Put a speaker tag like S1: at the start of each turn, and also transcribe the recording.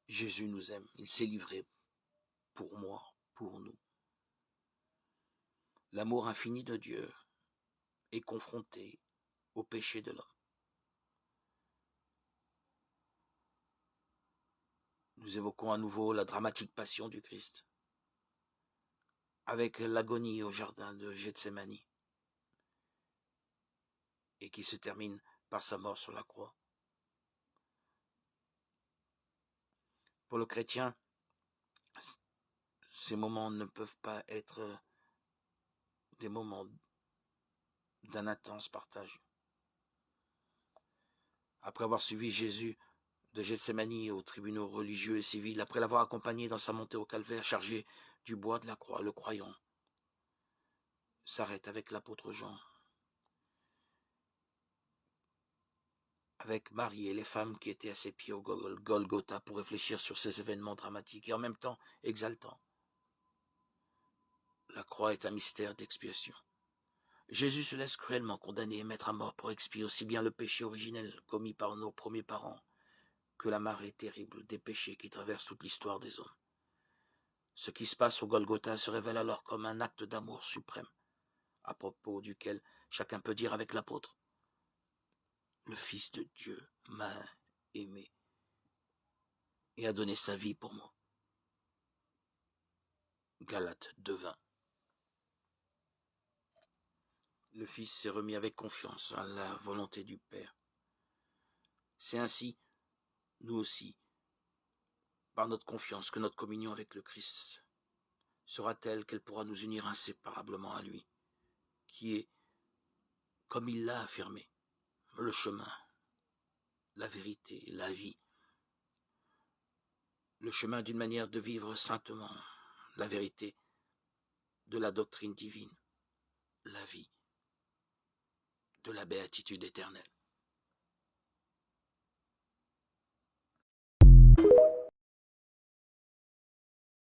S1: Jésus nous aime, il s'est livré pour moi, pour nous. L'amour infini de Dieu est confronté au péché de l'homme. Nous évoquons à nouveau la dramatique passion du Christ, avec l'agonie au jardin de Gethsémani, et qui se termine par sa mort sur la croix. Pour le chrétien, ces moments ne peuvent pas être des moments d'un intense partage. Après avoir suivi Jésus de Gethsémani aux tribunaux religieux et civils, après l'avoir accompagné dans sa montée au calvaire chargé du bois de la croix, le croyant s'arrête avec l'apôtre Jean, avec Marie et les femmes qui étaient à ses pieds au Golgotha pour réfléchir sur ces événements dramatiques et en même temps exaltants. La croix est un mystère d'expiation. Jésus se laisse cruellement condamner et mettre à mort pour expier aussi bien le péché originel commis par nos premiers parents que la marée terrible des péchés qui traversent toute l'histoire des hommes. Ce qui se passe au Golgotha se révèle alors comme un acte d'amour suprême, à propos duquel chacun peut dire avec l'apôtre: le Fils de Dieu m'a aimé et a donné sa vie pour moi. Galates 2:20. Le Fils s'est remis avec confiance à la volonté du Père. C'est ainsi, nous aussi, par notre confiance, que notre communion avec le Christ sera telle qu'elle pourra nous unir inséparablement à lui, qui est, comme il l'a affirmé, le chemin, la vérité, la vie. Le chemin d'une manière de vivre saintement, la vérité de la doctrine divine, la vie de la béatitude éternelle.